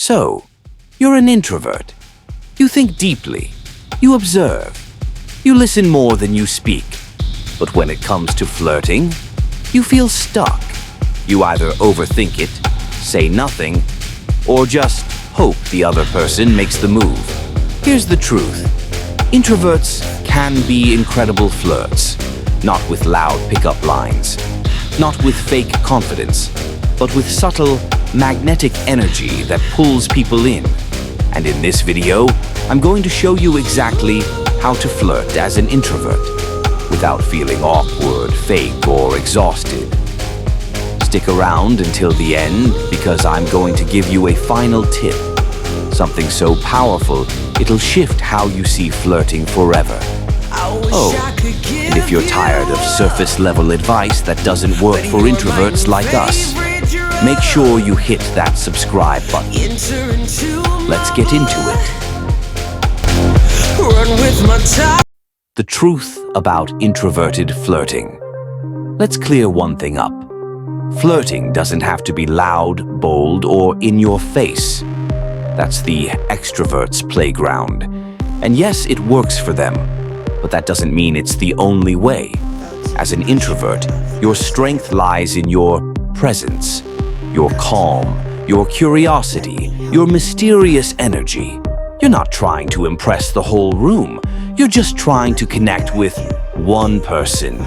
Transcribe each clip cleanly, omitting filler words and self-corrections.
So, you're an introvert. You think deeply. You observe. You listen more than you speak. But when it comes to flirting, you feel stuck. You either overthink it, say nothing, or just hope the other person makes the move. Here's the truth. Introverts can be incredible flirts, not with loud pickup lines, not with fake confidence, but with subtle, magnetic energy that pulls people in. And in this video, I'm going to show you exactly how to flirt as an introvert without feeling awkward, fake, or exhausted. Stick around until the end because I'm going to give you a final tip. Something so powerful, it'll shift how you see flirting forever. Oh, and if you're tired of surface-level advice that doesn't work for introverts like us, make sure you hit that subscribe button. Let's get into it. The truth about introverted flirting. Let's clear one thing up. Flirting doesn't have to be loud, bold, or in your face. That's the extrovert's playground. And yes, it works for them, but that doesn't mean it's the only way. As an introvert, your strength lies in your presence, your calm, your curiosity, your mysterious energy. You're not trying to impress the whole room. You're just trying to connect with one person.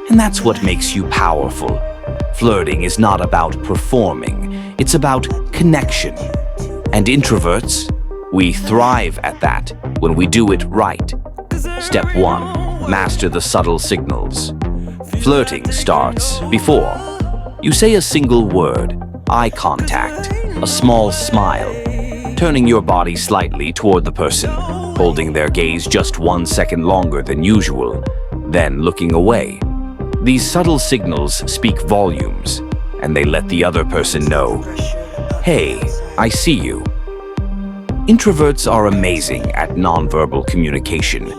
And that's what makes you powerful. Flirting is not about performing. It's about connection. And introverts, we thrive at that when we do it right. Step 1. Master the subtle signals. Flirting starts before you say a single word, eye contact, a small smile, turning your body slightly toward the person, holding their gaze just 1 second longer than usual, then looking away. These subtle signals speak volumes, and they let the other person know, hey, I see you. Introverts are amazing at nonverbal communication.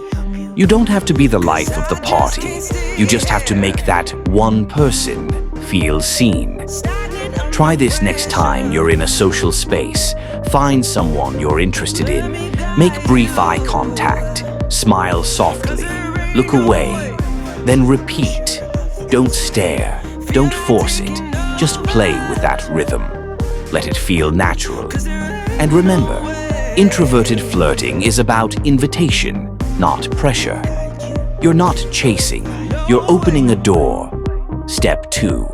You don't have to be the life of the party. You just have to make that one person feel seen. Try this next time you're in a social space. Find someone you're interested in. Make brief eye contact. Smile softly. Look away. Then repeat. Don't stare. Don't force it. Just play with that rhythm. Let it feel natural. And remember, introverted flirting is about invitation, not pressure. You're not chasing. You're opening a door. Step 2.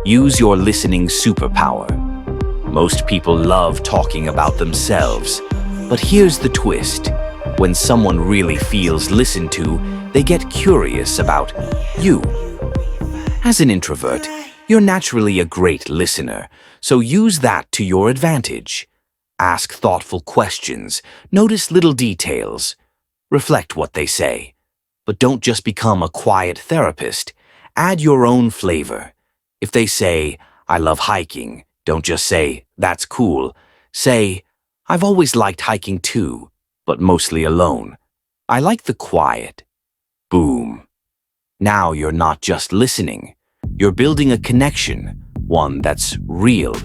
Use your listening superpower. Most people love talking about themselves, but here's the twist. When someone really feels listened to, they get curious about you. As an introvert, you're naturally a great listener, so use that to your advantage. Ask thoughtful questions, notice little details, reflect what they say. But don't just become a quiet therapist. Add your own flavor. If they say, I love hiking, don't just say, that's cool. Say, I've always liked hiking too, but mostly alone. I like the quiet. Boom. Now you're not just listening. You're building a connection, one that's real.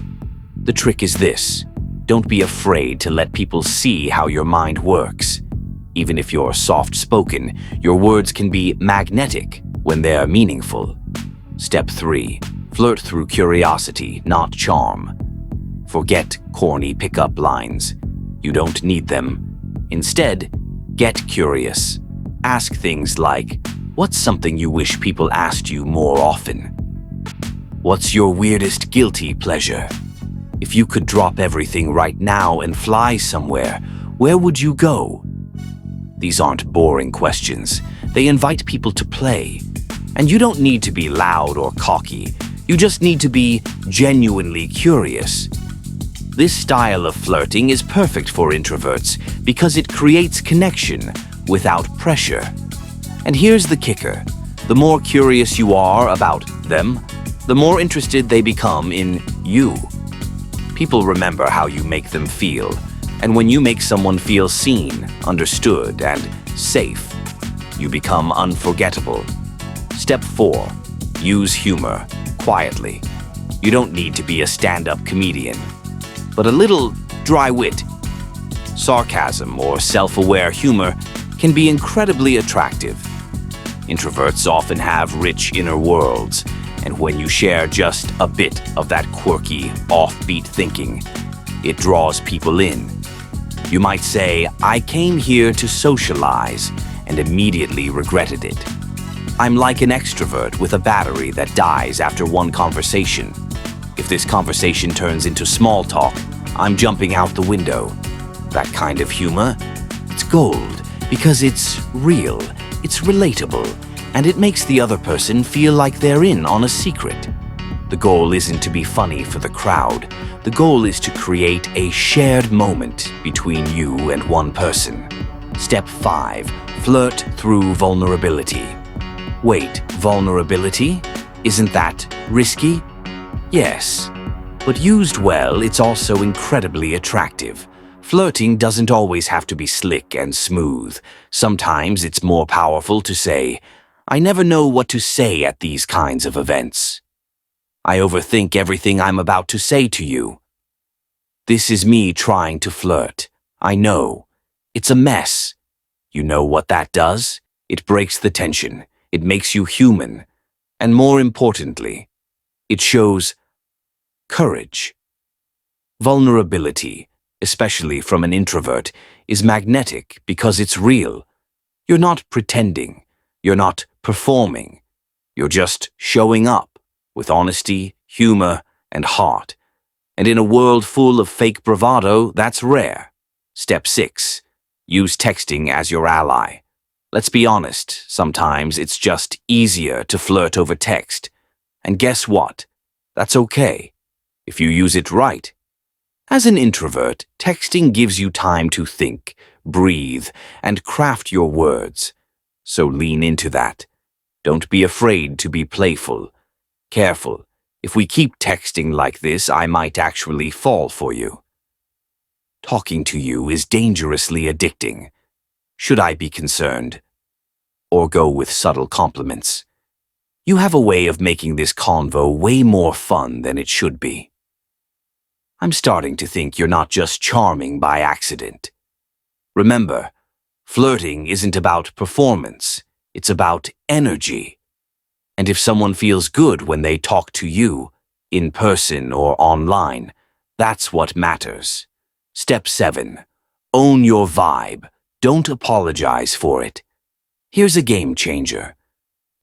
The trick is this. Don't be afraid to let people see how your mind works. Even if you're soft-spoken, your words can be magnetic when they're meaningful. Step 3. Flirt through curiosity, not charm. Forget corny pickup lines. You don't need them. Instead, get curious. Ask things like, what's something you wish people asked you more often? What's your weirdest guilty pleasure? If you could drop everything right now and fly somewhere, where would you go? These aren't boring questions. They invite people to play. And you don't need to be loud or cocky. You just need to be genuinely curious. This style of flirting is perfect for introverts because it creates connection without pressure. And here's the kicker. The more curious you are about them, the more interested they become in you. People remember how you make them feel. And when you make someone feel seen, understood, and safe, you become unforgettable. Step 4. Use humor, quietly. You don't need to be a stand-up comedian, but a little Dry wit, sarcasm, or self-aware humor can be incredibly attractive. Introverts often have rich inner worlds, and when you share just a bit of that quirky, offbeat thinking, it draws people in. You might say, "I came here to socialize," and immediately regretted it. I'm like an extrovert with a battery that dies after one conversation. If this conversation turns into small talk, I'm jumping out the window. That kind of humor, it's gold because it's real, it's relatable, and it makes the other person feel like they're in on a secret. The goal isn't to be funny for the crowd. The goal is to create a shared moment between you and one person. Step 5. Flirt through vulnerability. Wait, vulnerability? Isn't that risky? Yes, but used well, it's also incredibly attractive. Flirting doesn't always have to be slick and smooth. Sometimes it's more powerful to say, "I never know what to say at these kinds of events. I overthink everything I'm about to say to you. This is me trying to flirt. I know. It's a mess." You know what that does? It breaks the tension. It makes you human. And more importantly, it shows courage. Vulnerability, especially from an introvert, is magnetic because it's real. You're not pretending. You're not performing. You're just showing up with honesty, humor, and heart. And in a world full of fake bravado, that's rare. Step 6. Use texting as your ally. Let's be honest, sometimes it's just easier to flirt over text. And guess what? That's okay, if you use it right. As an introvert, texting gives you time to think, breathe, and craft your words. So lean into that. Don't be afraid to be playful. Careful, if we keep texting like this, I might actually fall for you. Talking to you is dangerously addicting. Should I be concerned? Or go with subtle compliments? You have a way of making this convo way more fun than it should be. I'm starting to think you're not just charming by accident. Remember, flirting isn't about performance, it's about energy. And if someone feels good when they talk to you, in person or online, that's what matters. Step 7. Own your vibe. Don't apologize for it. Here's a game changer.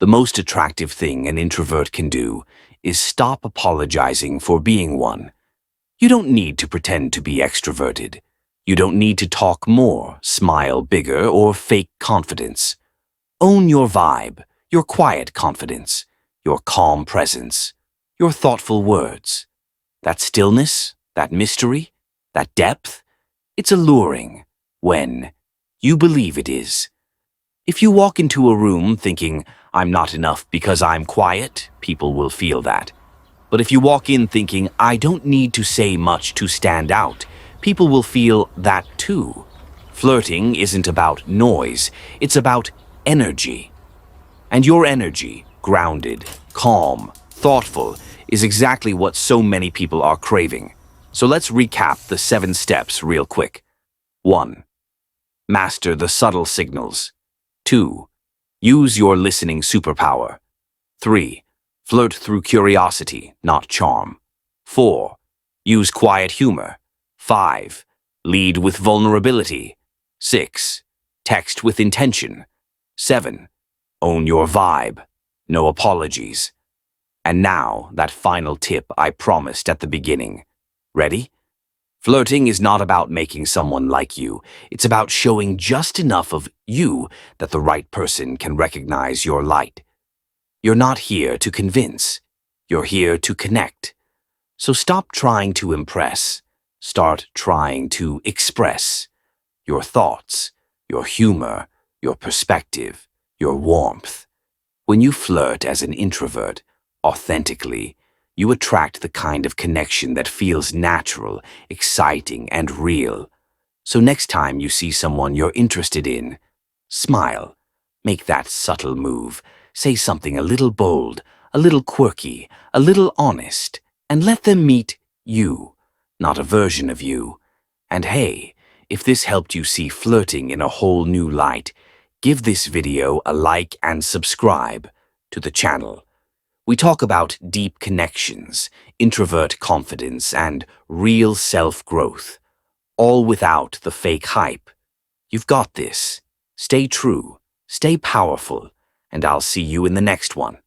The most attractive thing an introvert can do is stop apologizing for being one. You don't need to pretend to be extroverted. You don't need to talk more, smile bigger, or fake confidence. Own your vibe, your quiet confidence, your calm presence, your thoughtful words. That stillness, that mystery, that depth, it's alluring when you believe it is. If you walk into a room thinking, "I'm not enough because I'm quiet," people will feel that. But if you walk in thinking, "I don't need to say much to stand out," people will feel that too. Flirting isn't about noise, it's about energy. And your energy, grounded, calm, thoughtful, is exactly what so many people are craving. So let's recap the 7 steps real quick. 1. Master the subtle signals. 2. Use your listening superpower. 3. Flirt through curiosity, not charm. 4. Use quiet humor. 5. Lead with vulnerability. 6. Text with intention. 7. Own your vibe. No apologies. And now, that final tip I promised at the beginning. Ready? Flirting is not about making someone like you. It's about showing just enough of you that the right person can recognize your light. You're not here to convince. You're here to connect. So stop trying to impress. Start trying to express your thoughts, your humor, your perspective, your warmth. When you flirt as an introvert, authentically, you attract the kind of connection that feels natural, exciting, and real. So next time you see someone you're interested in, smile. Make that subtle move. Say something a little bold, a little quirky, a little honest, and let them meet you, not a version of you. And hey, if this helped you see flirting in a whole new light, give this video a like and subscribe to the channel. We talk about deep connections, introvert confidence, and real self-growth, all without the fake hype. You've got this. Stay true, stay powerful, and I'll see you in the next one.